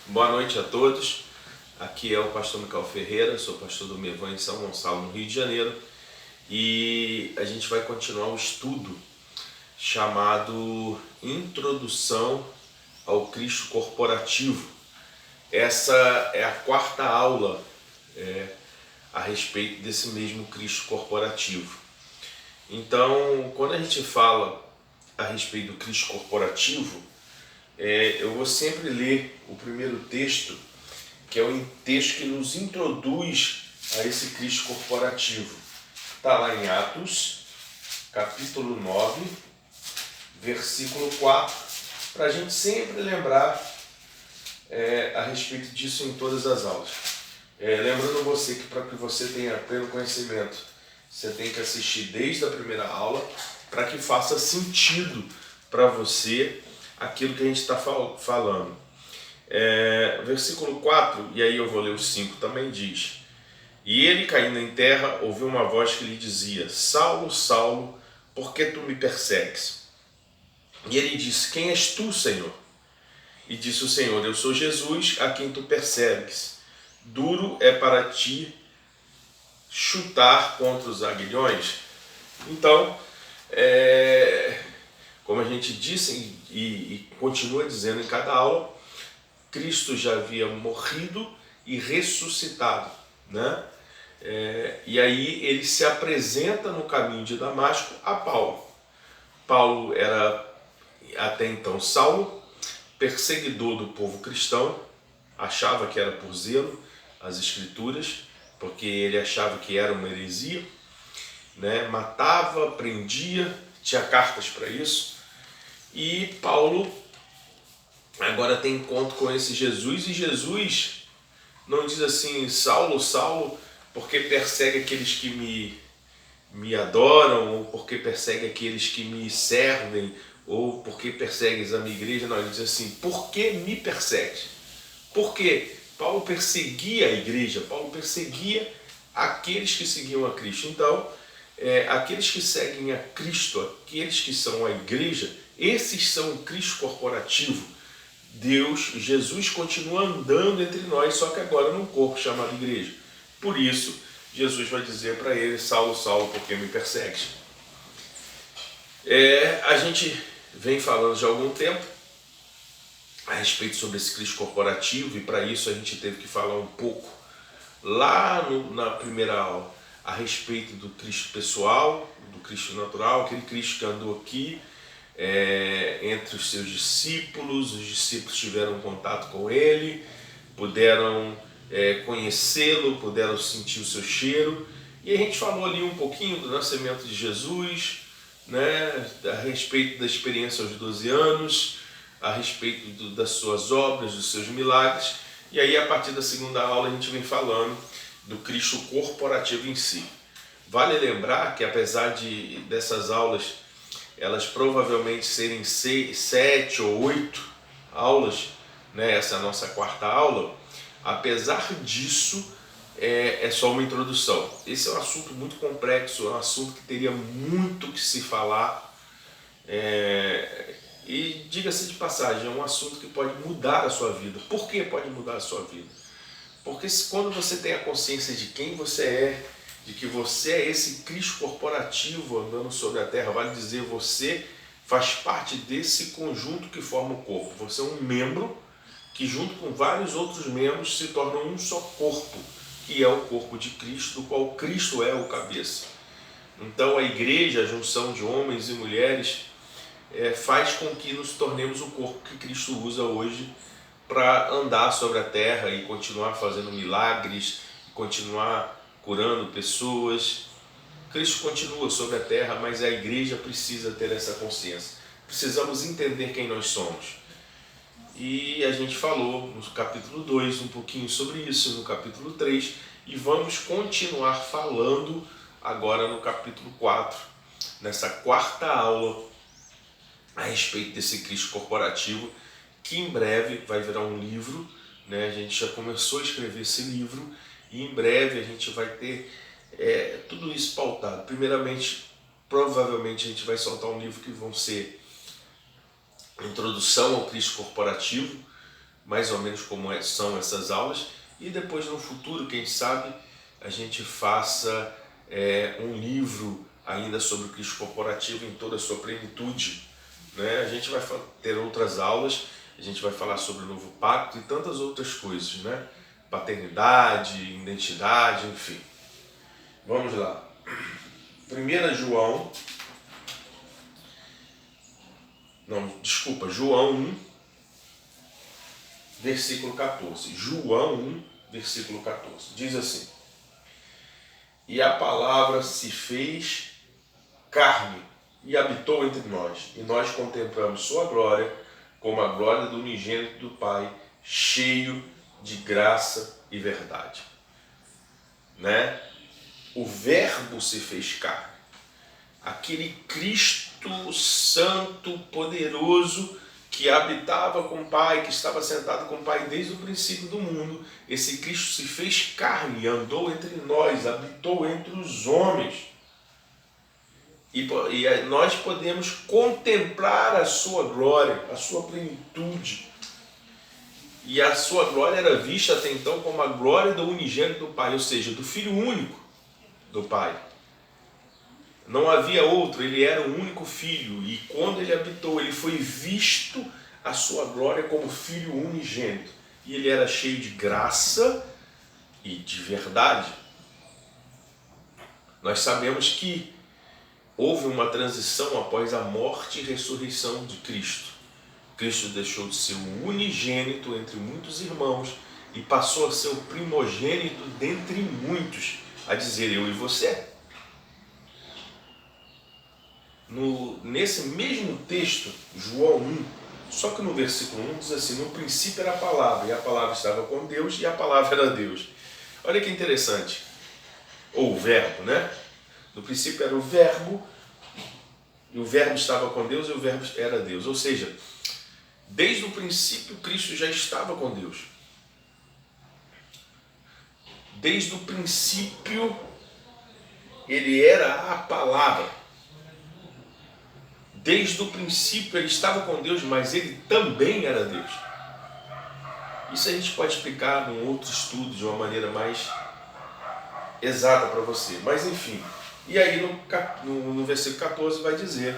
Boa noite a todos. Aqui é o pastor Micael Ferreira, sou pastor do Mevan em São Gonçalo, no Rio de Janeiro. E a gente vai continuar o estudo chamado Introdução ao Cristo Corporativo. Essa é a quarta aula a respeito desse mesmo Cristo corporativo. Então, quando a gente fala a respeito do Cristo corporativo, eu vou sempre ler o primeiro texto, que é o texto que nos introduz a esse Cristo corporativo. Está lá em Atos, capítulo 9, versículo 4, para a gente sempre lembrar a respeito disso em todas as aulas. Lembrando você que para que você tenha pleno conhecimento, você tem que assistir desde a primeira aula, para que faça sentido para você aquilo que a gente está falando. Versículo 4, e aí eu vou ler o 5 também, diz: E ele, caindo em terra, ouviu uma voz que lhe dizia: Saulo, Saulo, por que tu me persegues? E ele disse: Quem és tu, Senhor? E disse o Senhor: Eu sou Jesus, a quem tu persegues. Duro é para ti chutar contra os aguilhões. Então, como a gente disse e continua dizendo em cada aula, Cristo já havia morrido e ressuscitado, né? E aí ele se apresenta no caminho de Damasco a Paulo. Paulo era até então Saulo, perseguidor do povo cristão, achava que era por zelo as escrituras, porque ele achava que era uma heresia, né? Matava, prendia, tinha cartas para isso. E Paulo agora tem encontro com esse Jesus, e Jesus não diz assim: Saulo, Saulo, porque persegue aqueles que me adoram, ou porque persegue aqueles que me servem, ou porque persegues a minha igreja. Não, ele diz assim: por que me persegues? Porque Paulo perseguia a igreja, Paulo perseguia aqueles que seguiam a Cristo. Então, aqueles que seguem a Cristo, aqueles que são a igreja, esses são o Cristo corporativo. Jesus continua andando entre nós, só que agora num corpo chamado igreja. Por isso, Jesus vai dizer para ele: Saulo, Saulo, por que me persegues? A gente vem falando já há algum tempo a respeito sobre esse Cristo corporativo, e para isso a gente teve que falar um pouco lá na primeira aula a respeito do Cristo pessoal, do Cristo natural, aquele Cristo que andou aqui entre os seus discípulos. Os discípulos tiveram contato com ele, puderam conhecê-lo, puderam sentir o seu cheiro, e a gente falou ali um pouquinho do nascimento de Jesus, né, a respeito da experiência aos 12 anos, a respeito das suas obras, dos seus milagres. E aí, a partir da segunda aula, a gente vem falando do Cristo corporativo em si. Vale lembrar que, apesar dessas aulas elas provavelmente serem 7 ou 8 aulas, né? Essa é a nossa quarta aula. Apesar disso, é só uma introdução. Esse é um assunto muito complexo, é um assunto que teria muito que se falar, e diga-se de passagem, é um assunto que pode mudar a sua vida. Por que pode mudar a sua vida? Porque quando você tem a consciência de quem você é, de que você é esse Cristo corporativo andando sobre a terra, vale dizer, você faz parte desse conjunto que forma o corpo. Você é um membro que, junto com vários outros membros, se torna um só corpo, que é o corpo de Cristo, do qual Cristo é o cabeça. Então a igreja, a junção de homens e mulheres, faz com que nos tornemos o corpo que Cristo usa hoje para andar sobre a terra e continuar fazendo milagres, continuar curando pessoas. Cristo continua sobre a terra, mas a igreja precisa ter essa consciência. Precisamos entender quem nós somos. E a gente falou no capítulo 2 um pouquinho sobre isso, no capítulo 3, e vamos continuar falando agora no capítulo 4, nessa quarta aula, a respeito desse Cristo corporativo, que em breve vai virar um livro, né? A gente já começou a escrever esse livro, e em breve a gente vai ter tudo isso pautado. Primeiramente, provavelmente a gente vai soltar um livro que vão ser Introdução ao Cristo Corporativo, mais ou menos como são essas aulas, e depois no futuro, quem sabe, a gente faça um livro ainda sobre o Cristo corporativo em toda a sua plenitude, né? A gente vai ter outras aulas, a gente vai falar sobre o novo pacto e tantas outras coisas, né? Paternidade, identidade, enfim. Vamos lá. João 1, versículo 14. João 1, versículo 14. Diz assim: E a palavra se fez carne e habitou entre nós, e nós contemplamos sua glória, como a glória do unigênito do Pai, cheio de graça e verdade. Né? O Verbo se fez carne. Aquele Cristo santo, poderoso, que habitava com o Pai, que estava sentado com o Pai desde o princípio do mundo, esse Cristo se fez carne, andou entre nós, habitou entre os homens. E nós podemos contemplar a sua glória, a sua plenitude. E a sua glória era vista até então como a glória do unigênito do Pai, ou seja, do Filho único do Pai. Não havia outro, ele era o único Filho, e quando ele habitou, ele foi visto a sua glória como Filho unigênito. E ele era cheio de graça e de verdade. Nós sabemos que houve uma transição após a morte e ressurreição de Cristo. Cristo deixou de ser o unigênito entre muitos irmãos e passou a ser o primogênito dentre muitos, a dizer, eu e você. Nesse mesmo texto, João 1, só que no versículo 1 diz assim, no princípio era a palavra, e a palavra estava com Deus, e a palavra era Deus. Olha que interessante. Ou o verbo, né? No princípio era o verbo, e o verbo estava com Deus, e o verbo era Deus. Ou seja, desde o princípio Cristo já estava com Deus. Desde o princípio ele era a palavra. Desde o princípio ele estava com Deus, mas ele também era Deus. Isso a gente pode explicar num outro estudo de uma maneira mais exata para você. Mas enfim, e aí no versículo 14 vai dizer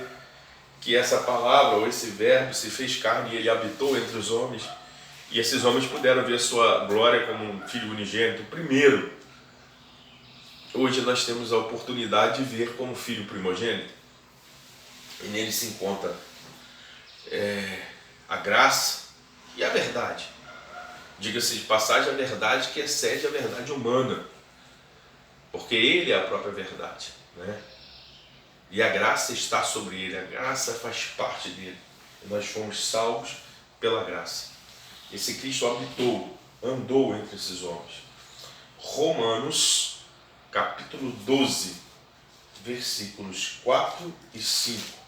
que essa palavra ou esse verbo se fez carne e ele habitou entre os homens, e esses homens puderam ver sua glória como um Filho unigênito primeiro. Hoje nós temos a oportunidade de ver como Filho primogênito. E nele se encontra a graça e a verdade. Diga-se de passagem, a verdade que excede a verdade humana. Porque ele é a própria verdade, né? E a graça está sobre ele, a graça faz parte dele. E nós fomos salvos pela graça. Esse Cristo habitou, andou entre esses homens. Romanos, capítulo 12, versículos 4 e 5.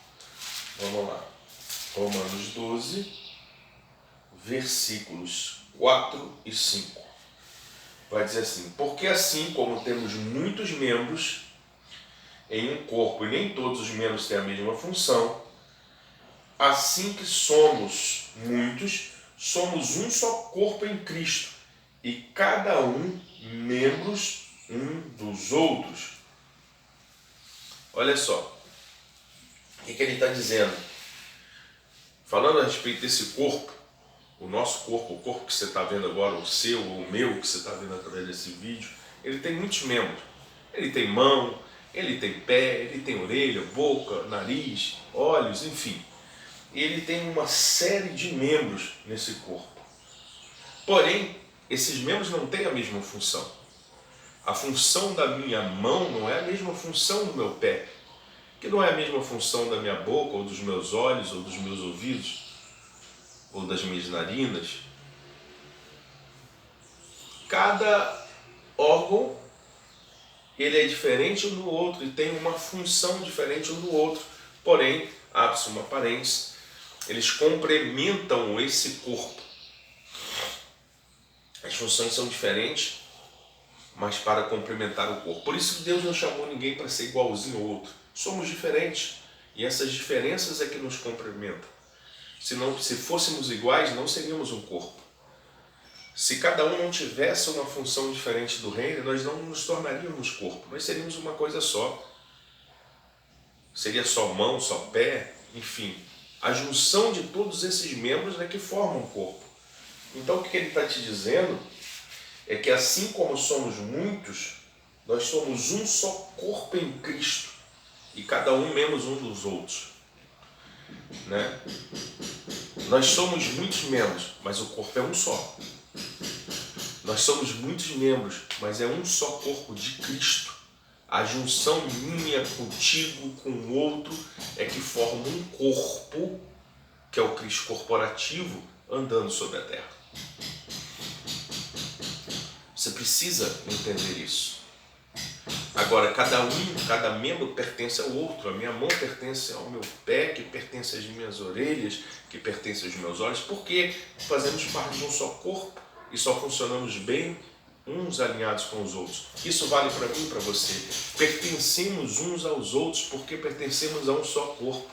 Vamos lá. Romanos 12, versículos 4 e 5. Vai dizer assim, porque assim como temos muitos membros em um corpo e nem todos os membros têm a mesma função, assim que somos muitos, somos um só corpo em Cristo e cada um membros um dos outros. Olha só, o que ele está dizendo? Falando a respeito desse corpo, o nosso corpo, o corpo que você está vendo agora, o seu ou o meu, que você está vendo através desse vídeo, ele tem muitos membros. Ele tem mão, ele tem pé, ele tem orelha, boca, nariz, olhos, enfim. Ele tem uma série de membros nesse corpo. Porém, esses membros não têm a mesma função. A função da minha mão não é a mesma função do meu pé, que não é a mesma função da minha boca, ou dos meus olhos, ou dos meus ouvidos, ou das minhas narinas. Cada órgão ele é diferente um do outro e tem uma função diferente um do outro. Porém, abre-se uma parênteses, eles complementam esse corpo. As funções são diferentes, mas para complementar o corpo. Por isso que Deus não chamou ninguém para ser igualzinho ao outro. Somos diferentes e essas diferenças é que nos complementam. Se fôssemos iguais, não seríamos um corpo. Se cada um não tivesse uma função diferente do reino, nós não nos tornaríamos corpo, nós seríamos uma coisa só. Seria só mão, só pé, enfim. A junção de todos esses membros é que formam o corpo. Então o que ele está te dizendo é que assim como somos muitos, nós somos um só corpo em Cristo e cada um membros um dos outros, né? Nós somos muitos membros, mas o corpo é um só. Nós somos muitos membros, mas é um só corpo de Cristo. A junção minha contigo, com o outro, é que forma um corpo, que é o Cristo corporativo, andando sobre a terra. Você precisa entender isso. Agora, cada membro pertence ao outro. A minha mão pertence ao meu pé, que pertence às minhas orelhas, que pertence aos meus olhos, porque fazemos parte de um só corpo e só funcionamos bem uns alinhados com os outros. Isso vale para mim e para você. Pertencemos uns aos outros porque pertencemos a um só corpo.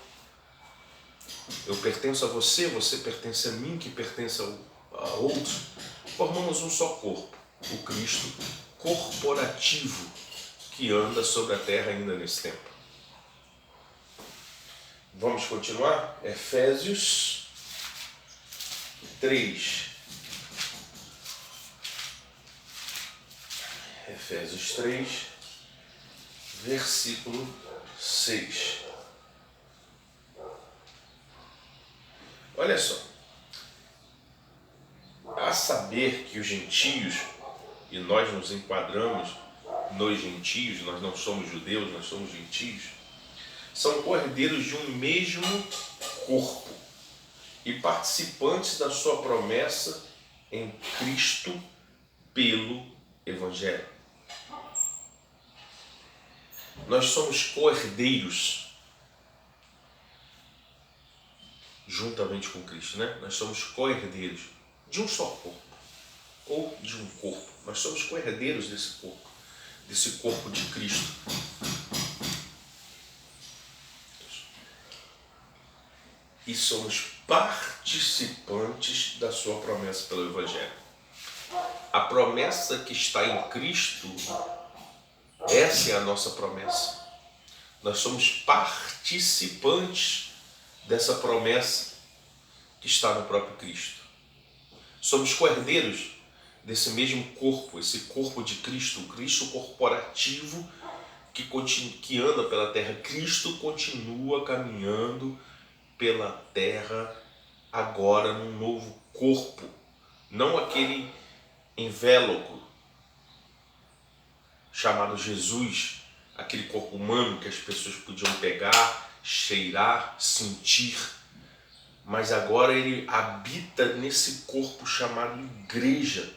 Eu pertenço a você, você pertence a mim, que pertence a outros. Formamos um só corpo, o Cristo corporativo, que anda sobre a terra ainda nesse tempo. Vamos continuar? Efésios 3. Efésios 3, versículo 6. Olha só. A saber que os gentios, e nós nos enquadramos nos gentios, nós não somos judeus, nós somos gentios, são cordeiros de um mesmo corpo e participantes da sua promessa em Cristo pelo Evangelho. Nós somos cordeiros juntamente com Cristo, né? Nós somos co-herdeiros de um só corpo, ou de um corpo. Nós somos co-herdeiros desse corpo de Cristo. E somos participantes da sua promessa pelo Evangelho. A promessa que está em Cristo, essa é a nossa promessa. Nós somos participantes dessa promessa que está no próprio Cristo. Somos co-herdeiros desse mesmo corpo, esse corpo de Cristo, o Cristo corporativo que anda pela terra. Cristo continua caminhando pela terra agora num novo corpo, não aquele envelope chamado Jesus, aquele corpo humano que as pessoas podiam pegar, cheirar, sentir, mas agora ele habita nesse corpo chamado igreja,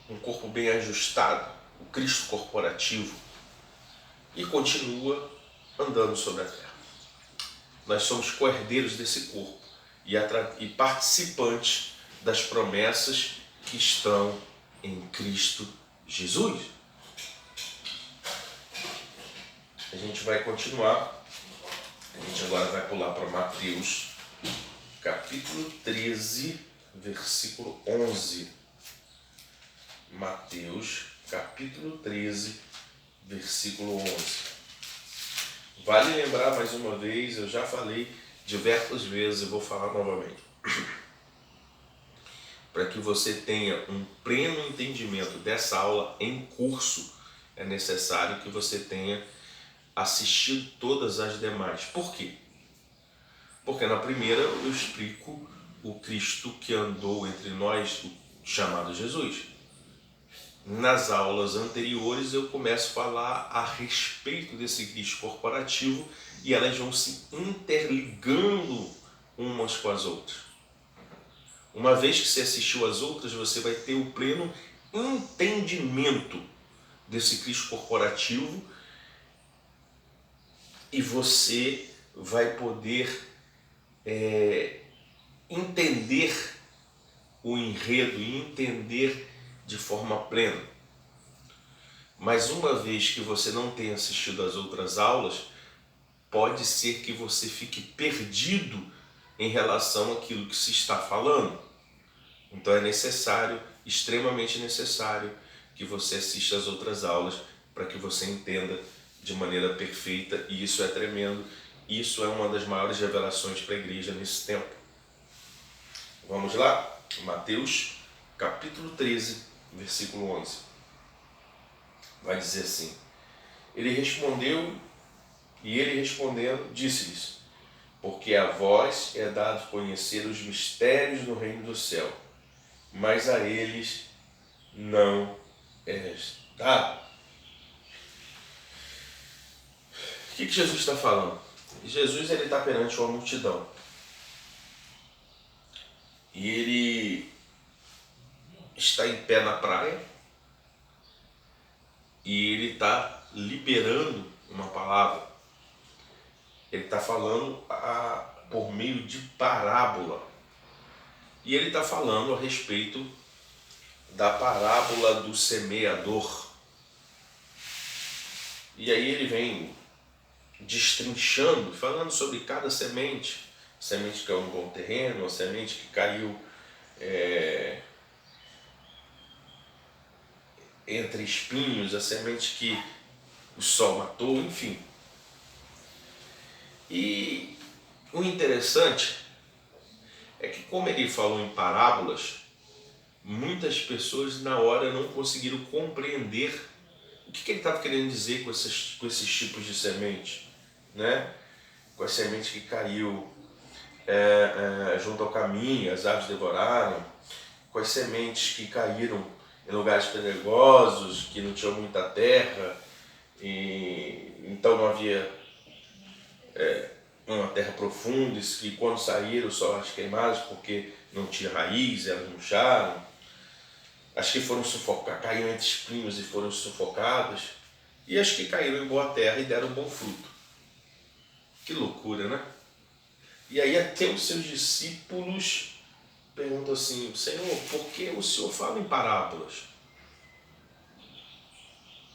um corpo bem ajustado, o Cristo corporativo, e continua andando sobre a terra. Nós somos co-herdeiros desse corpo e participantes das promessas que estão em Cristo Jesus. A gente vai continuar. A gente agora vai pular para Mateus, capítulo 13, versículo 11. Mateus, capítulo 13, versículo 11. Vale lembrar mais uma vez, eu já falei diversas vezes e vou falar novamente. Para que você tenha um pleno entendimento dessa aula em curso, é necessário que você tenha assistido todas as demais. Por quê? Porque na primeira eu explico o Cristo que andou entre nós, chamado Jesus. Nas aulas anteriores eu começo a falar a respeito desse Cristo corporativo e elas vão se interligando umas com as outras. Uma vez que você assistiu às outras, você vai ter o pleno entendimento desse Cristo corporativo e você vai poder entender o enredo e entender de forma plena. Mas uma vez que você não tenha assistido às outras aulas, pode ser que você fique perdido em relação àquilo que se está falando. Então é necessário extremamente necessário que você assista às outras aulas para que você entenda de maneira perfeita, e isso é tremendo. Isso é uma das maiores revelações para a igreja nesse tempo. Vamos lá? Mateus capítulo 13, versículo 11. Vai dizer assim: ele respondeu, e ele respondendo, disse-lhes: porque a vós é dado conhecer os mistérios do reino do céu, mas a eles não é dado. O que Jesus está falando? Jesus está perante uma multidão. E ele está em pé na praia. E ele está liberando uma palavra. Ele está falando por meio de parábola. E ele está falando a respeito da parábola do semeador. E aí ele vem destrinchando, falando sobre cada semente. Semente que caiu no bom terreno, a semente que caiu entre espinhos, a semente que o sol matou, enfim. E o interessante é que, como ele falou em parábolas, muitas pessoas na hora não conseguiram compreender o que ele estava querendo dizer com esses tipos de semente, né? Com a semente que caiu junto ao caminho, as aves devoraram, com as sementes que caíram em lugares pedregosos, que não tinham muita terra, e então não havia uma terra profunda, e quando saíram só as queimadas porque não tinha raiz, elas murcharam. As que foram sufocadas, caíram entre espinhos e foram sufocadas, e as que caíram em boa terra e deram bom fruto. Que loucura, né? E aí até os seus discípulos perguntam assim: Senhor, por que o Senhor fala em parábolas?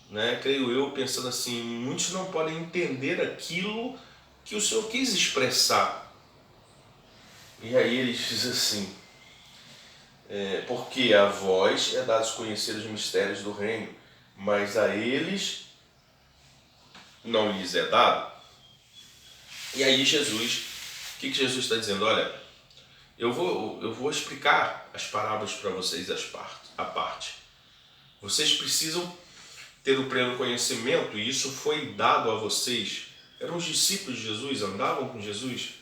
Né? Creio eu, pensando assim, muitos não podem entender aquilo que o Senhor quis expressar. E aí ele diz assim: porque a vós é dado conhecer os mistérios do reino, mas a eles não lhes é dado. E aí Jesus, o que Jesus está dizendo? Olha, eu vou explicar as parábolas para vocês à parte. Vocês precisam ter o pleno conhecimento, e isso foi dado a vocês. Eram os discípulos de Jesus, andavam com Jesus.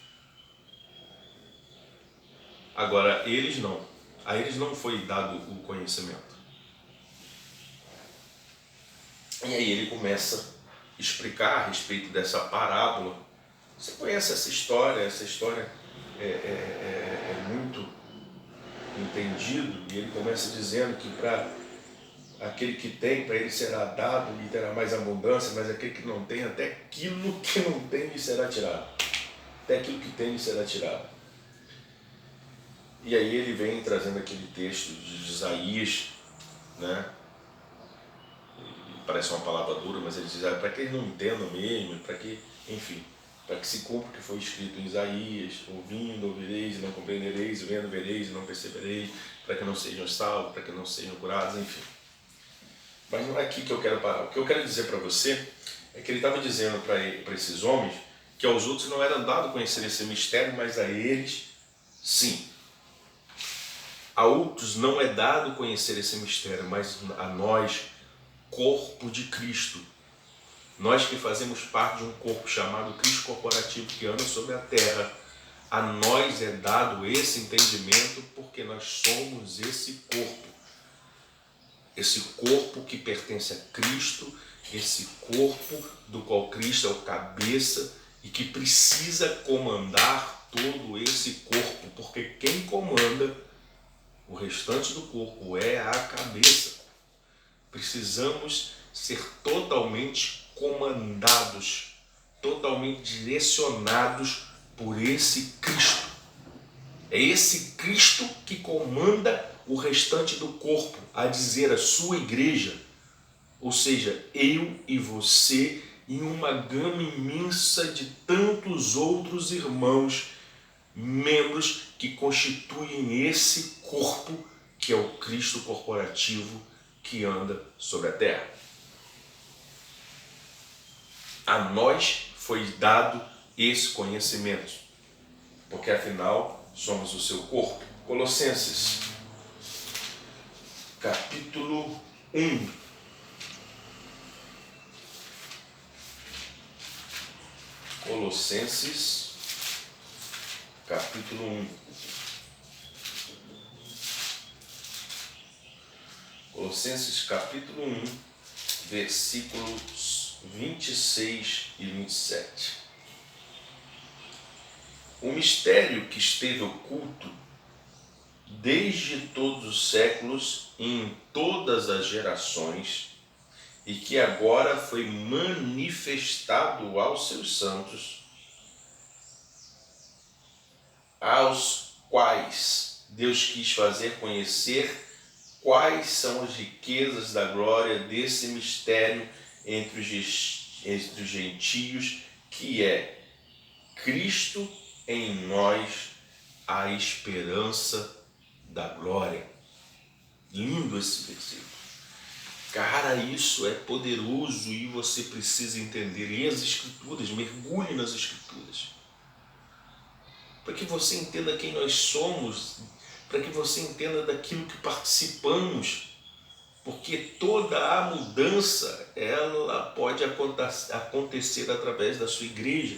Agora, eles não. A eles não foi dado o conhecimento. E aí ele começa a explicar a respeito dessa parábola. Você conhece essa história é muito entendido, e ele começa dizendo que para aquele que tem, para ele será dado e terá mais abundância, mas aquele que não tem, até aquilo que não tem lhe será tirado. Até aquilo que tem lhe será tirado. E aí ele vem trazendo aquele texto de Isaías, né? Parece uma palavra dura, mas ele diz, para que eles não entendam mesmo, para que, enfim, para que se cumpra o que foi escrito em Isaías: ouvindo, ouvireis e não compreendereis, vendo, vereis e não percebereis, para que não sejam salvos, para que não sejam curados, enfim. Mas não é aqui que eu quero parar. O que eu quero dizer para você é que ele estava dizendo para esses homens que aos outros não era dado conhecer esse mistério, mas a eles sim. A outros não é dado conhecer esse mistério, mas a nós, corpo de Cristo. Nós que fazemos parte de um corpo chamado Cristo corporativo que anda sobre a terra, a nós é dado esse entendimento porque nós somos esse corpo. Esse corpo que pertence a Cristo, esse corpo do qual Cristo é o cabeça e que precisa comandar todo esse corpo, porque quem comanda o restante do corpo é a cabeça. Precisamos ser totalmente comandados, totalmente direcionados por esse Cristo. É esse Cristo que comanda o restante do corpo, a dizer, a sua igreja, ou seja, eu e você e uma gama imensa de tantos outros irmãos, membros que constituem esse corpo que é o Cristo corporativo que anda sobre a terra. A nós foi dado esse conhecimento, porque afinal somos o seu corpo. Colossenses, capítulo 1. Colossenses, capítulo 1. Colossenses, capítulo 1, versículos 26 e 27. O mistério que esteve oculto desde todos os séculos e em todas as gerações, e que agora foi manifestado aos seus santos, aos quais Deus quis fazer conhecer quais são as riquezas da glória desse mistério entre os gentios, que é Cristo em nós, a esperança da glória. Lindo esse versículo. Cara, isso é poderoso e você precisa entender. Leia as Escrituras, mergulhe nas Escrituras. Para que você entenda quem nós somos, para que você entenda daquilo que participamos. Porque toda a mudança, ela pode acontecer através da sua igreja.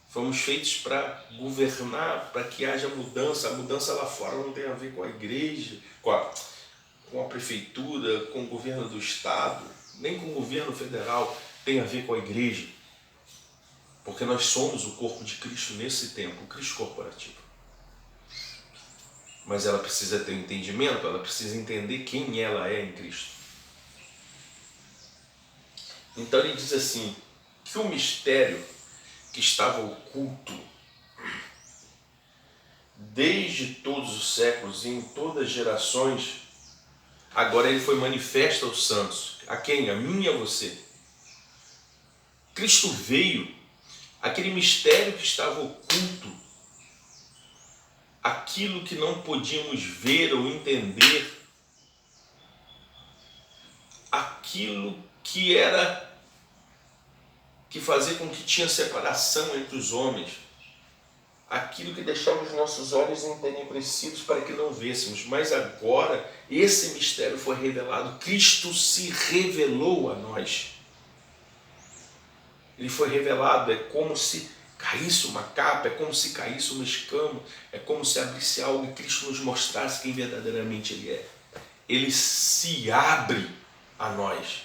Fomos feitos para governar, para que haja mudança. A mudança lá fora não tem a ver com a igreja, com a prefeitura, com o governo do estado, nem com o governo federal, tem a ver com a igreja. Porque nós somos o corpo de Cristo nesse tempo, o Cristo corporativo. Mas ela precisa ter um entendimento, ela precisa entender quem ela é em Cristo. Então ele diz assim, que o mistério que estava oculto desde todos os séculos e em todas as gerações, agora ele foi manifesto aos santos. A quem? A mim e a você. Cristo veio, aquele mistério que estava oculto, aquilo que não podíamos ver ou entender, aquilo que fazia com que tinha separação entre os homens, aquilo que deixava os nossos olhos entenebrecidos para que não vêssemos. Mas agora esse mistério foi revelado, Cristo se revelou a nós. Ele foi revelado, é como se caísse uma capa, é como se caísse uma escama, é como se abrisse algo e Cristo nos mostrasse quem verdadeiramente Ele é. Ele se abre a nós.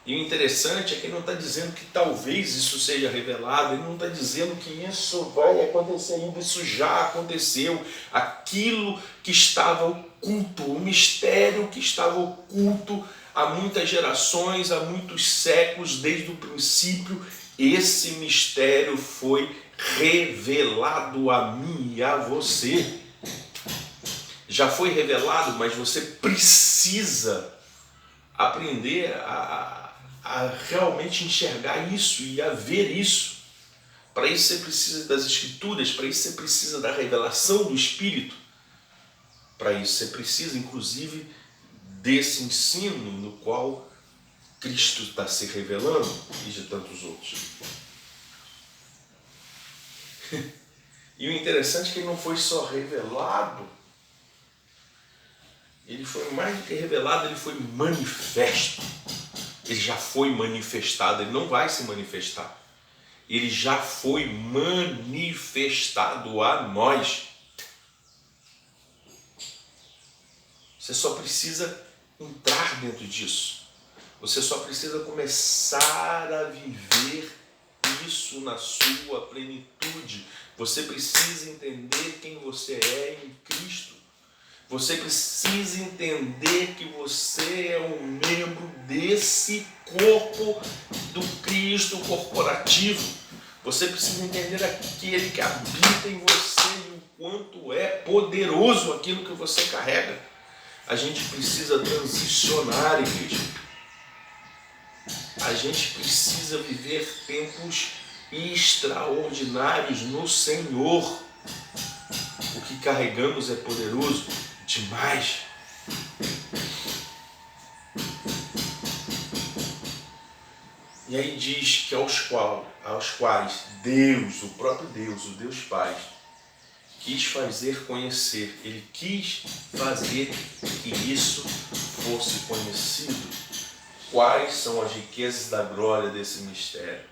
E o interessante é que ele não está dizendo que talvez isso seja revelado, ele não está dizendo que isso vai acontecer ainda, isso já aconteceu. Aquilo que estava oculto, o mistério que estava oculto há muitas gerações, há muitos séculos, desde o princípio, esse mistério foi revelado a mim e a você. Já foi revelado, mas você precisa aprender a realmente enxergar isso e a ver isso. Para isso você precisa das Escrituras, para isso você precisa da revelação do Espírito. Para isso você precisa, inclusive, desse ensino no qual Cristo está se revelando e de tantos outros. E o interessante é que ele não foi só revelado, ele foi mais do que revelado, ele foi manifesto. Ele já foi manifestado, ele não vai se manifestar. Ele já foi manifestado a nós. Você só precisa entrar dentro disso. Você só precisa começar a viver isso na sua plenitude. Você precisa entender quem você é em Cristo. Você precisa entender que você é um membro desse corpo do Cristo corporativo. Você precisa entender aquele que habita em você e o quanto é poderoso aquilo que você carrega. A gente precisa transicionar, igreja. A gente precisa viver tempos extraordinários no Senhor. O que carregamos é poderoso demais. E aí diz que aos quais Deus, o próprio Deus, o Deus Pai, quis fazer conhecer. Ele quis fazer que isso fosse conhecido. Quais são as riquezas da glória desse mistério?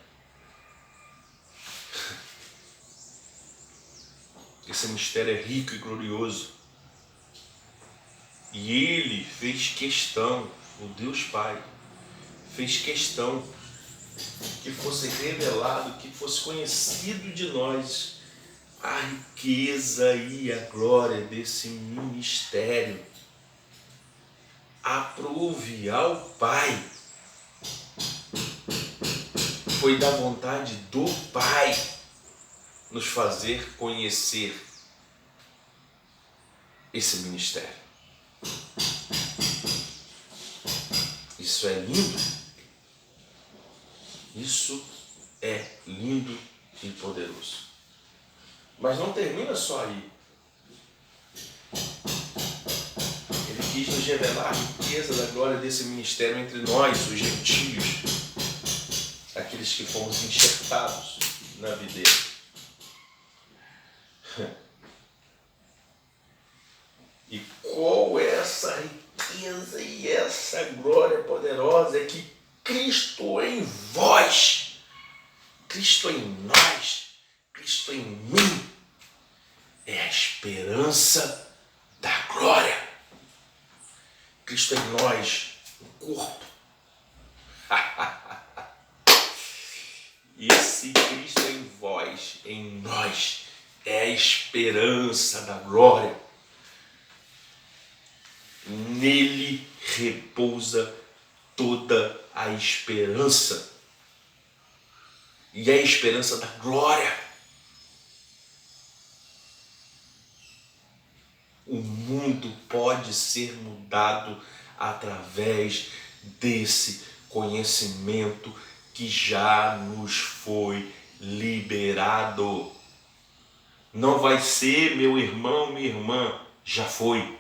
Esse mistério é rico e glorioso. E Ele fez questão, o Deus Pai, fez questão que fosse revelado, que fosse conhecido de nós a riqueza e a glória desse ministério. Aprove ao Pai. Foi da vontade do Pai nos fazer conhecer esse ministério. Isso é lindo. Isso é lindo e poderoso. Mas não termina só aí. Ele quis nos revelar a riqueza da glória desse ministério entre nós, os gentios, aqueles que fomos enxertados na videira. E qual é essa riqueza e essa glória poderosa? É que Cristo em vós, Cristo em nós, Cristo em mim, é a esperança da glória. Cristo em nós, o corpo. Esse Cristo em vós, em nós, é a esperança da glória. Nele repousa toda a esperança. E é a esperança da glória. O mundo pode ser mudado através desse conhecimento que já nos foi liberado. Não vai ser, meu irmão, minha irmã, já foi.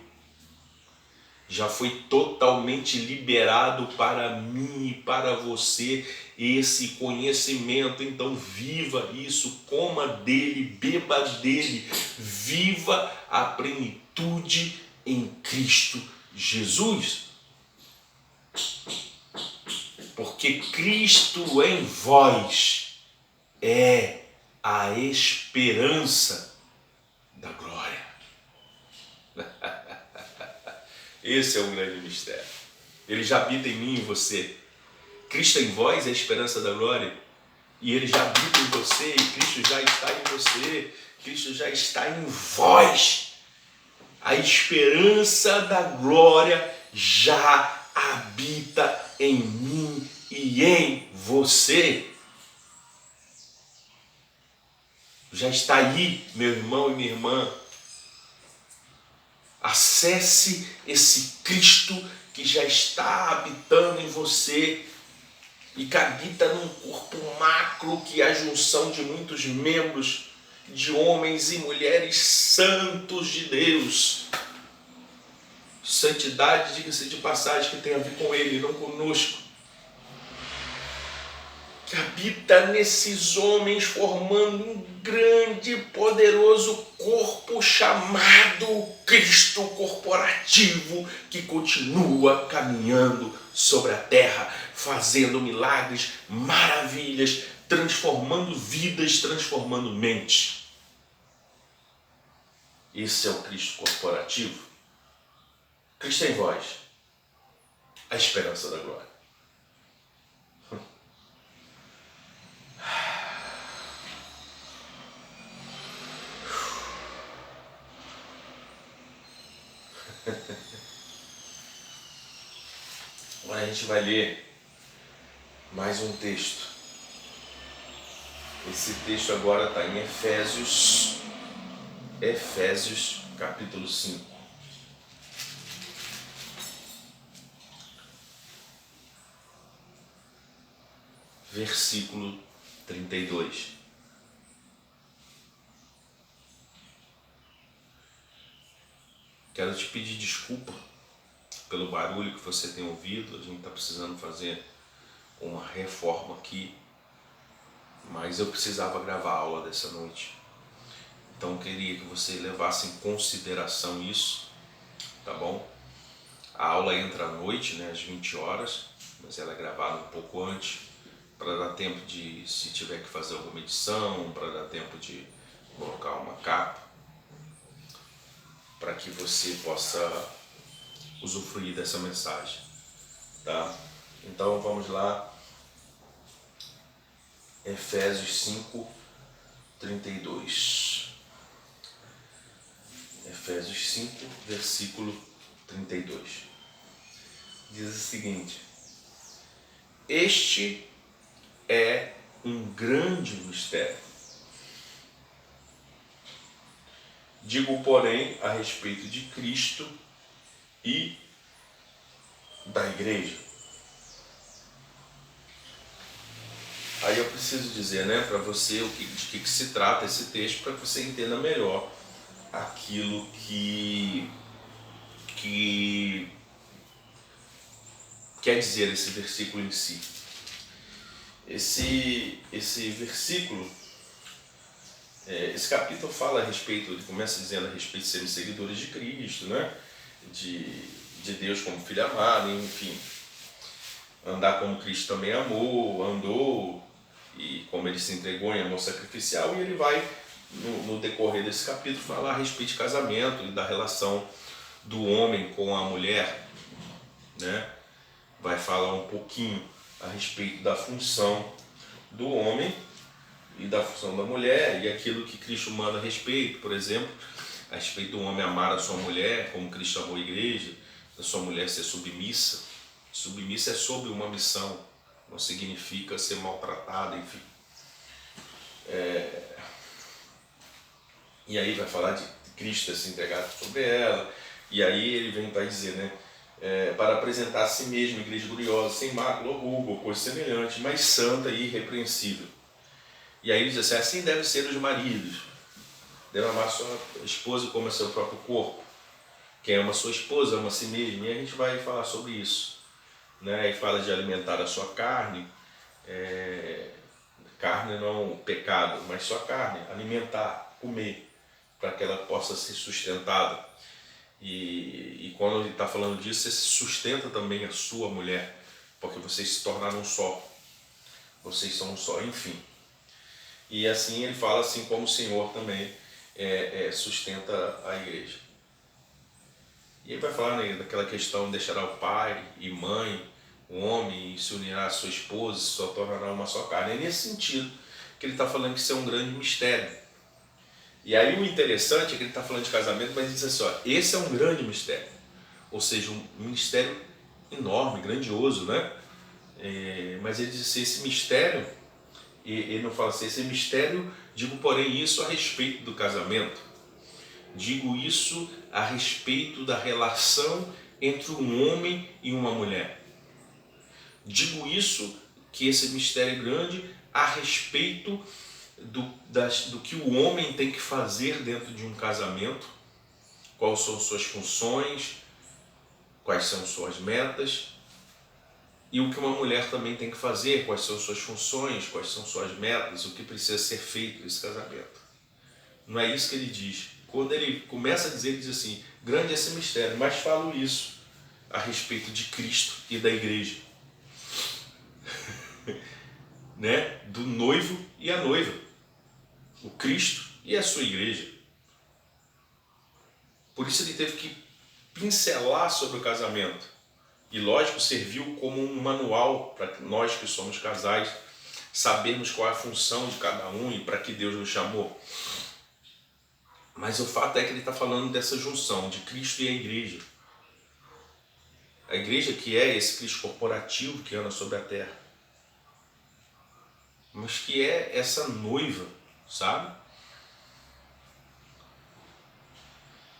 Já foi totalmente liberado para mim e para você esse conhecimento. Então viva isso, coma dele, beba dele, viva a plenitude em Cristo Jesus. Porque Cristo em vós é a esperança da glória. Esse é o grande mistério. Ele já habita em mim e em você. Cristo em vós é a esperança da glória. E ele já habita em você, e Cristo já está em você. Cristo já está em vós. A esperança da glória já habita em mim e em você. Já está aí, meu irmão e minha irmã. Acesse esse Cristo que já está habitando em você e que habita num corpo macro que é a junção de muitos membros, de homens e mulheres santos de Deus. Santidade, diga-se de passagem, que tem a ver com Ele, não conosco. Que habita nesses homens formando um grande e poderoso corpo chamado Cristo corporativo, que continua caminhando sobre a terra, fazendo milagres, maravilhas, transformando vidas, transformando mentes. Esse é o Cristo corporativo. Cristo em vós, a esperança da glória. Agora a gente vai ler mais um texto. Esse texto agora está em Efésios capítulo 5. Versículo 32. Quero te pedir desculpa pelo barulho que você tem ouvido. A gente está precisando fazer uma reforma aqui, mas eu precisava gravar a aula dessa noite. Então eu queria que você levasse em consideração isso, tá bom? A aula entra à noite, né, às 20 horas, mas ela é gravada um pouco antes, para dar tempo de, se tiver que fazer alguma edição, para dar tempo de colocar uma capa, para que você possa usufruir dessa mensagem, tá? Então vamos lá, Efésios 5, 32. Efésios 5, versículo 32. Diz o seguinte: este é um grande mistério. Digo, porém, a respeito de Cristo e da igreja. Aí eu preciso dizer, né, para você de que se trata esse texto, para que você entenda melhor aquilo que quer dizer esse versículo em si. Esse versículo, esse capítulo fala a respeito, ele começa dizendo a respeito de serem seguidores de Cristo, né? De Deus como filho amado, enfim. Andar como Cristo também andou, e como ele se entregou em amor sacrificial, e ele vai, no decorrer desse capítulo, falar a respeito de casamento e da relação do homem com a mulher, né? Vai falar um pouquinho a respeito da função do homem e da função da mulher, e aquilo que Cristo manda a respeito, por exemplo, a respeito do homem amar a sua mulher, como Cristo amou a igreja, da sua mulher ser submissa. Submissa é sob uma missão, não significa ser maltratada, enfim. E aí vai falar de Cristo ter se entregado sobre ela, e aí ele vai dizer, né, para apresentar a si mesmo, igreja gloriosa, sem mácula ou ruga ou coisa semelhante, mas santa e irrepreensível. E aí ele diz assim devem ser os maridos, devem amar sua esposa como a seu próprio corpo. Quem ama sua esposa ama a si mesmo, e a gente vai falar sobre isso, né? E fala de alimentar a sua carne, carne não pecado, mas só carne, alimentar, comer, para que ela possa ser sustentada. E quando ele está falando disso, você sustenta também a sua mulher, porque vocês se tornaram um só, vocês são um só, enfim. E assim ele fala assim como o Senhor também sustenta a igreja. E ele vai falar, né, daquela questão: deixará o pai e mãe, o homem, e se unirá à sua esposa, só tornará uma só carne. É nesse sentido que ele está falando que isso é um grande mistério. E aí o interessante é que ele está falando de casamento, mas diz assim, ó, esse é um grande mistério. Ou seja, um mistério enorme, grandioso, né? Mas ele diz assim, esse mistério, ele não fala assim, esse mistério, digo porém isso a respeito do casamento. Digo isso a respeito da relação entre um homem e uma mulher. Digo isso, que esse mistério é grande, a respeito do que o homem tem que fazer dentro de um casamento, quais são suas funções, quais são suas metas, e o que uma mulher também tem que fazer, quais são suas funções, quais são suas metas, o que precisa ser feito nesse casamento. Não é isso que ele diz. Quando ele começa a dizer, ele diz assim, grande é esse mistério, mas falo isso a respeito de Cristo e da igreja. Né? Do noivo e a noiva, o Cristo e a sua igreja. Por isso ele teve que pincelar sobre o casamento. E lógico, serviu como um manual para nós que somos casais sabermos qual é a função de cada um e para que Deus nos chamou. Mas o fato é que ele está falando dessa junção de Cristo e a igreja. A igreja que é esse Cristo corporativo que anda sobre a terra. Mas que é essa noiva, sabe?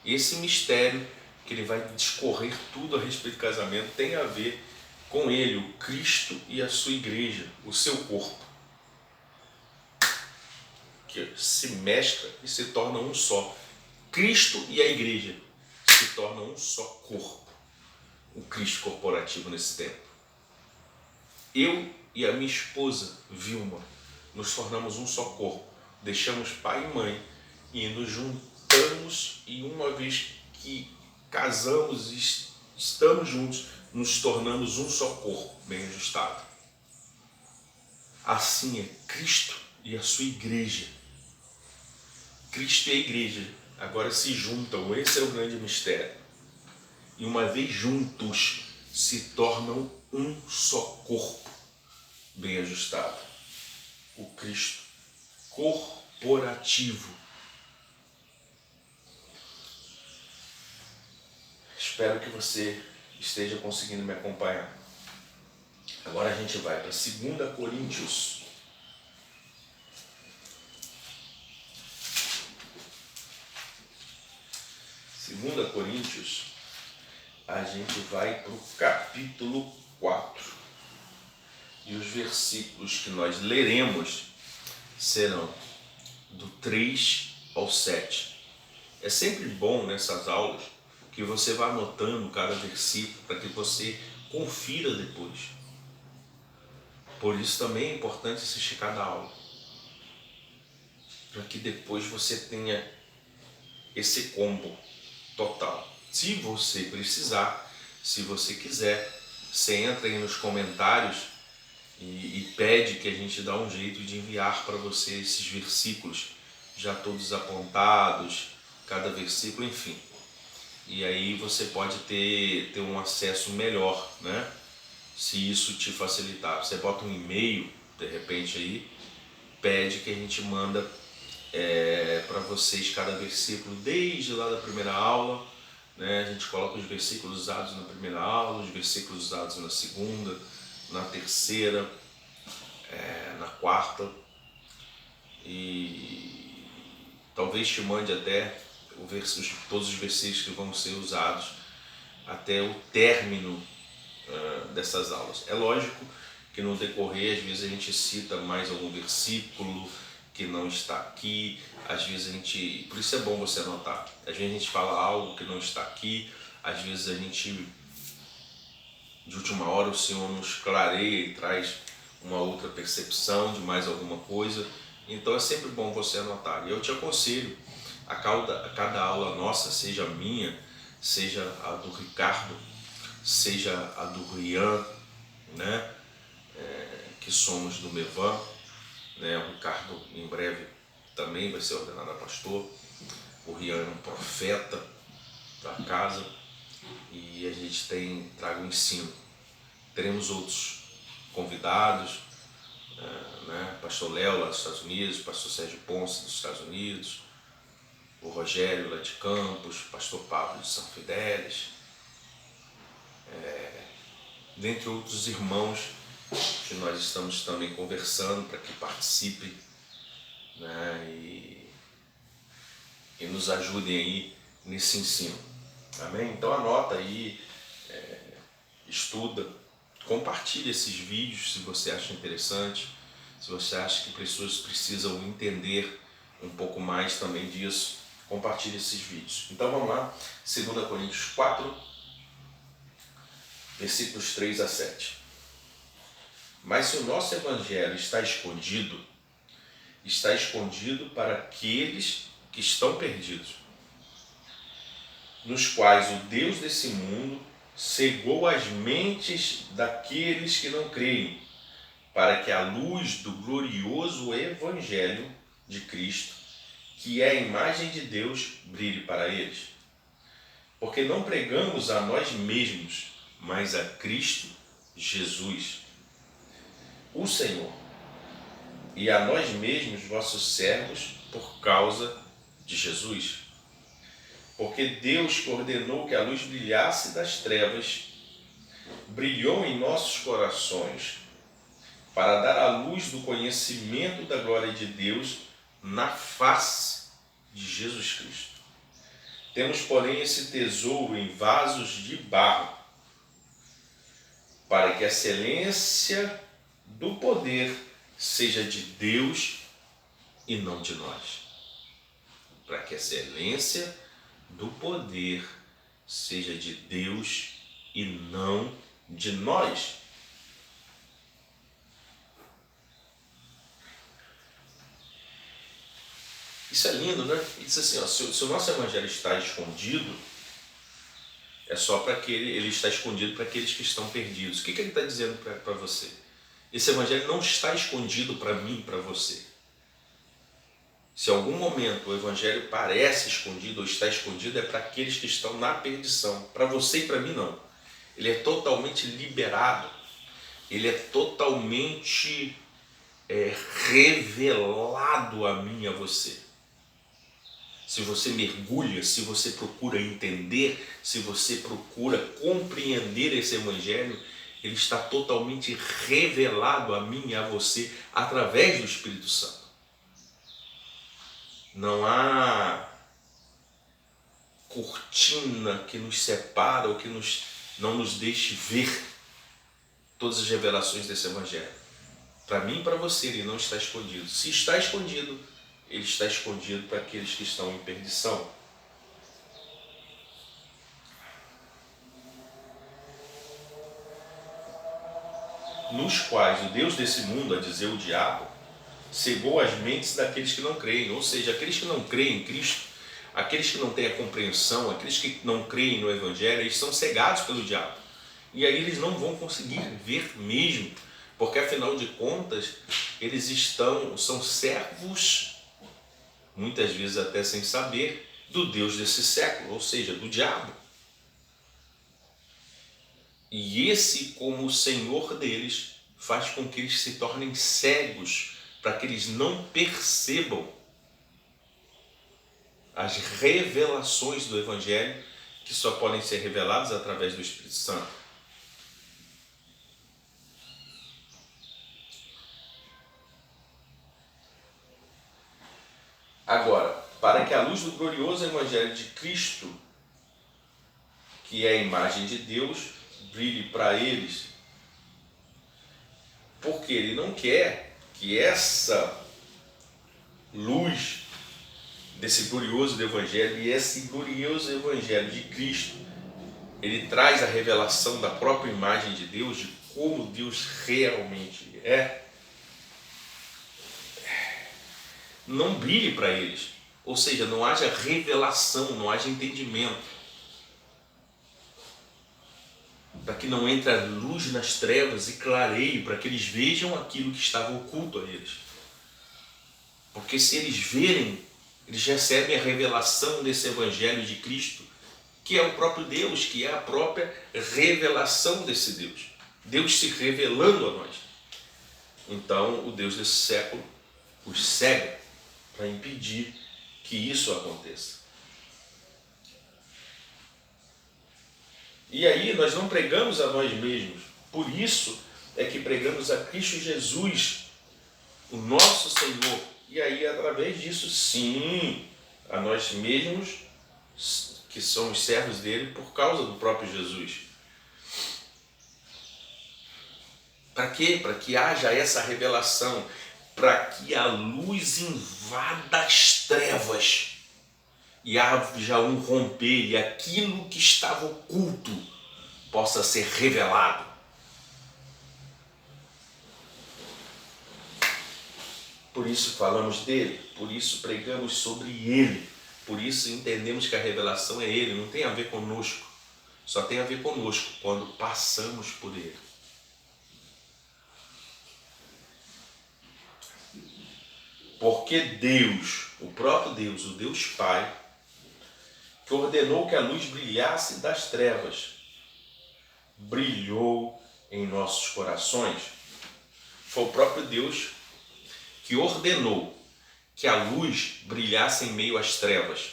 Esse mistério que ele vai discorrer tudo a respeito do casamento tem a ver com ele, o Cristo e a sua igreja, o seu corpo, que se mescla e se torna um só. Cristo e a igreja se tornam um só corpo, o Cristo corporativo nesse tempo. Eu e a minha esposa, Vilma, nos tornamos um só corpo. Deixamos pai e mãe e nos juntamos, e uma vez que casamos e estamos juntos, nos tornamos um só corpo, bem ajustado. Assim é Cristo e a sua igreja. Cristo e a igreja agora se juntam, esse é o grande mistério. E uma vez juntos, se tornam um só corpo, bem ajustado. O Cristo corporativo. Espero que você esteja conseguindo me acompanhar. Agora a gente vai para 2 Coríntios. 2 Coríntios, a gente vai para o capítulo 4. E os versículos que nós leremos serão do 3 ao 7. É sempre bom nessas aulas que você vá anotando cada versículo para que você confira depois. Por isso também é importante assistir cada aula, para que depois você tenha esse combo total. Se você precisar, se você quiser, você entra aí nos comentários e pede que a gente dá um jeito de enviar para você esses versículos já todos apontados, cada versículo, enfim. E aí você pode ter um acesso melhor, né? Se isso te facilitar. Você bota um e-mail, de repente aí, pede que a gente manda para vocês cada versículo, desde lá da primeira aula, né? A gente coloca os versículos usados na primeira aula, os versículos usados na segunda, na terceira, na quarta, e talvez te mande até todos os versículos que vão ser usados até o término dessas aulas. É lógico que no decorrer, às vezes a gente cita mais algum versículo que não está aqui, às vezes a gente, por isso é bom você anotar, às vezes a gente fala algo que não está aqui, às vezes a gente, de última hora, o Senhor nos clareia e traz uma outra percepção de mais alguma coisa, então é sempre bom você anotar. E eu te aconselho, a cada aula nossa, seja a minha, seja a do Ricardo, seja a do Rian, né? Que somos do Mevan, né? O Ricardo em breve também vai ser ordenado a pastor, o Rian é um profeta da casa, e a gente traga o ensino. Teremos outros convidados, né? Pastor Léo lá dos Estados Unidos, Pastor Sérgio Ponce dos Estados Unidos, o Rogério lá de Campos, Pastor Pablo de São Fidélis, dentre outros irmãos que nós estamos também conversando para que participem, né? E nos ajudem aí nesse ensino. Amém? Então anota aí, estuda, compartilha esses vídeos se você acha interessante, se você acha que pessoas precisam entender um pouco mais também disso, compartilhe esses vídeos. Então vamos lá, 2 Coríntios 4, versículos 3 a 7. Mas se o nosso evangelho está escondido para aqueles que estão perdidos, nos quais o Deus desse mundo cegou as mentes daqueles que não creem, para que a luz do glorioso evangelho de Cristo, que é a imagem de Deus, brilhe para eles. Porque não pregamos a nós mesmos, mas a Cristo Jesus, o Senhor, e a nós mesmos, vossos servos, por causa de Jesus. Porque Deus que ordenou que a luz brilhasse das trevas, brilhou em nossos corações, para dar a luz do conhecimento da glória de Deus na face de Jesus Cristo. Temos, porém, esse tesouro em vasos de barro, para que a excelência do poder seja de Deus e não de nós. Para que a excelência do poder seja de Deus e não de nós. Isso é lindo, né? Ele diz assim, ó, se o nosso evangelho está escondido, é só para ele está escondido para aqueles que estão perdidos. O que ele está dizendo para você? Esse evangelho não está escondido para mim e para você. Se em algum momento o evangelho parece escondido ou está escondido, é para aqueles que estão na perdição. Para você e para mim, não. Ele é totalmente liberado. Ele é totalmente revelado a mim e a você. Se você mergulha, se você procura entender, se você procura compreender esse evangelho, ele está totalmente revelado a mim e a você através do Espírito Santo. Não há cortina que nos separa ou que não nos deixe ver todas as revelações desse evangelho. Para mim e para você ele não está escondido. Se está escondido, ele está escondido para aqueles que estão em perdição. Nos quais o Deus desse mundo, a dizer o diabo, cegou as mentes daqueles que não creem. Ou seja, aqueles que não creem em Cristo, aqueles que não têm a compreensão, aqueles que não creem no Evangelho, eles são cegados pelo diabo. E aí eles não vão conseguir ver mesmo, porque afinal de contas, eles são servos, muitas vezes até sem saber, do Deus desse século, ou seja, do diabo. E esse, como o Senhor deles, faz com que eles se tornem cegos, para que eles não percebam as revelações do Evangelho, que só podem ser reveladas através do Espírito Santo. Agora, para que a luz do glorioso Evangelho de Cristo, que é a imagem de Deus, brilhe para eles, porque ele não quer que essa luz desse glorioso Evangelho, e esse glorioso Evangelho de Cristo, ele traz a revelação da própria imagem de Deus, de como Deus realmente é, não brilhe para eles, ou seja, não haja revelação, não haja entendimento, para que não entre a luz nas trevas e clareie, para que eles vejam aquilo que estava oculto a eles. Porque se eles verem, eles recebem a revelação desse Evangelho de Cristo, que é o próprio Deus, que é a própria revelação desse Deus. Deus se revelando a nós. Então, o Deus desse século os cega para impedir que isso aconteça. E aí nós não pregamos a nós mesmos, por isso é que pregamos a Cristo Jesus, o nosso Senhor. E aí através disso, sim, a nós mesmos, que somos servos dele por causa do próprio Jesus. Para quê? Para que haja essa revelação, para que a luz invada as trevas e haja um romper e aquilo que estava oculto possa ser revelado. Por isso falamos dele, por isso pregamos sobre ele, por isso entendemos que a revelação é ele, não tem a ver conosco, só tem a ver conosco quando passamos por ele. Porque Deus, o próprio Deus, o Deus Pai, que ordenou que a luz brilhasse das trevas, brilhou em nossos corações. Foi o próprio Deus que ordenou que a luz brilhasse em meio às trevas,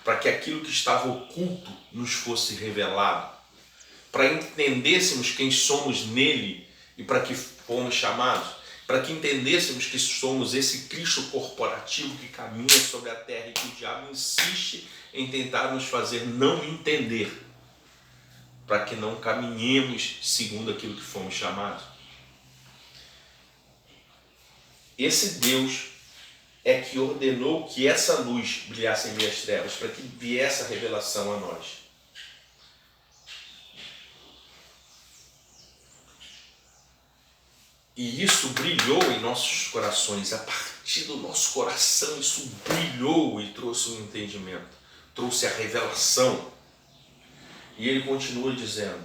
para que aquilo que estava oculto nos fosse revelado, para entendêssemos quem somos nele e para que fomos chamados, para que entendêssemos que somos esse Cristo corporativo que caminha sobre a terra e que o diabo insiste em tentar nos fazer não entender, para que não caminhemos segundo aquilo que fomos chamados. Esse Deus é que ordenou que essa luz brilhasse em meio às trevas, para que viesse a revelação a nós. E isso brilhou em nossos corações. A partir do nosso coração, isso brilhou e trouxe um entendimento, trouxe a revelação. E ele continua dizendo: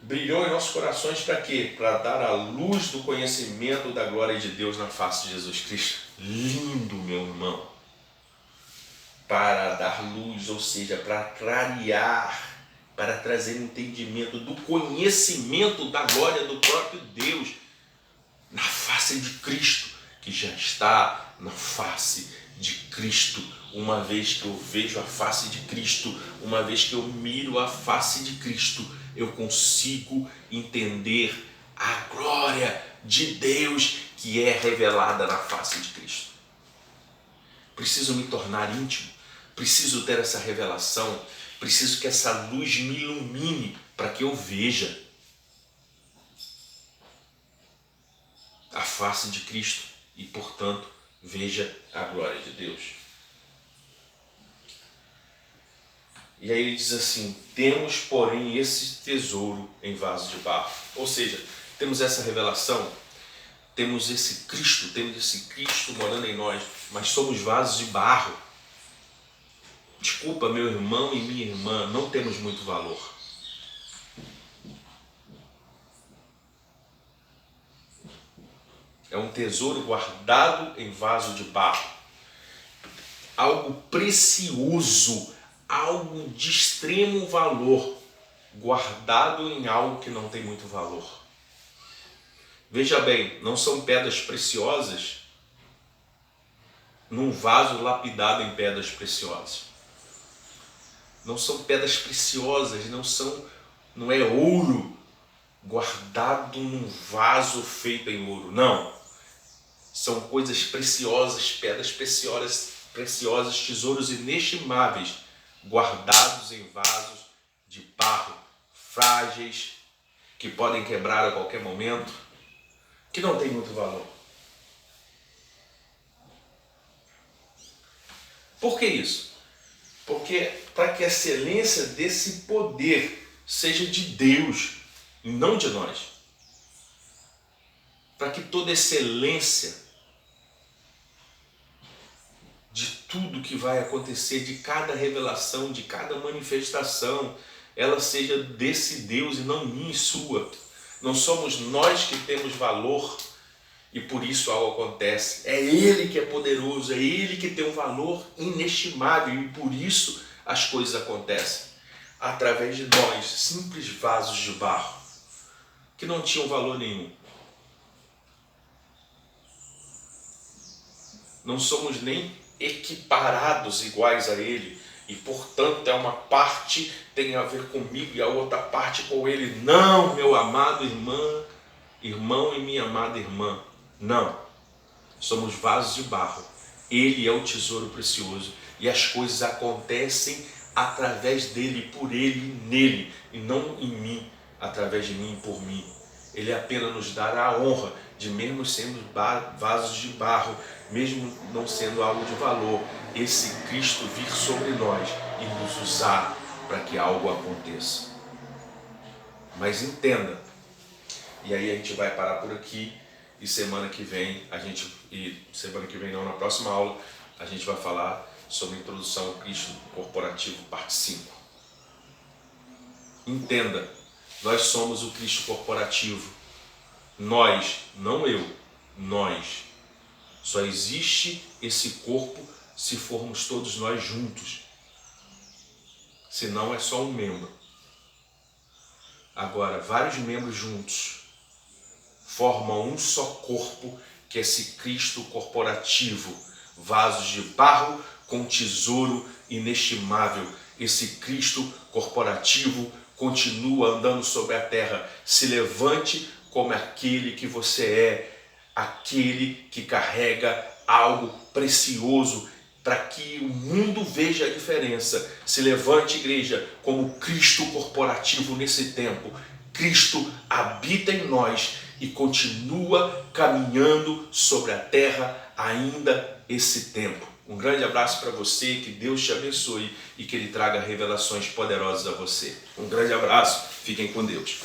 brilhou em nossos corações para quê? Para dar a luz do conhecimento da glória de Deus na face de Jesus Cristo. Lindo, meu irmão. Para dar luz, ou seja, para clarear, para trazer entendimento do conhecimento da glória do próprio Deus na face de Cristo, que já está na face de Cristo. Uma vez que eu vejo a face de Cristo, uma vez que eu miro a face de Cristo, eu consigo entender a glória de Deus que é revelada na face de Cristo. Preciso me tornar íntimo, preciso ter essa revelação, preciso que essa luz me ilumine para que eu veja a face de Cristo e, portanto, veja a glória de Deus. E aí ele diz assim: temos, porém, esse tesouro em vaso de barro. Ou seja, temos essa revelação, temos esse Cristo morando em nós, mas somos vasos de barro. Desculpa, meu irmão e minha irmã, não temos muito valor. É um tesouro guardado em vaso de barro. Algo precioso, algo de extremo valor, guardado em algo que não tem muito valor. Veja bem, não são pedras preciosas num vaso lapidado em pedras preciosas. Não são pedras preciosas, não é ouro guardado num vaso feito em ouro, não. São coisas preciosas, pedras preciosas, tesouros inestimáveis, guardados em vasos de barro, frágeis, que podem quebrar a qualquer momento, que não tem muito valor. Por que isso? Porque para que a excelência desse poder seja de Deus e não de nós. Para que toda excelência de tudo que vai acontecer, de cada revelação, de cada manifestação, ela seja desse Deus e não minha e sua. Não somos nós que temos valor e por isso algo acontece. É Ele que é poderoso, é Ele que tem um valor inestimável e por isso as coisas acontecem. Através de nós, simples vasos de barro, que não tinham valor nenhum. Não somos nem equiparados iguais a Ele e portanto uma parte tem a ver comigo e a outra parte com Ele. Não, meu amado irmão e minha amada irmã, não. Somos vasos de barro. Ele é o tesouro precioso e as coisas acontecem através dele, por ele e nele, e não em mim, através de mim e por mim. Ele apenas nos dará a honra de, mesmo sendo vasos de barro, mesmo não sendo algo de valor, esse Cristo vir sobre nós e nos usar para que algo aconteça. Mas entenda, e aí a gente vai parar por aqui, e semana que vem na próxima aula, a gente vai falar sobre a introdução ao Cristo corporativo, parte 5. Entenda, nós somos o Cristo corporativo. Nós, não eu, nós. Só existe esse corpo se formos todos nós juntos. Senão é só um membro. Agora, vários membros juntos formam um só corpo, que é esse Cristo corporativo. Vasos de barro com tesouro inestimável. Esse Cristo corporativo continua andando sobre a terra. Se levante como aquele que você é, aquele que carrega algo precioso para que o mundo veja a diferença. Se levante, igreja, como Cristo corporativo nesse tempo. Cristo habita em nós e continua caminhando sobre a terra ainda esse tempo. Um grande abraço para você, que Deus te abençoe e que Ele traga revelações poderosas a você. Um grande abraço, fiquem com Deus.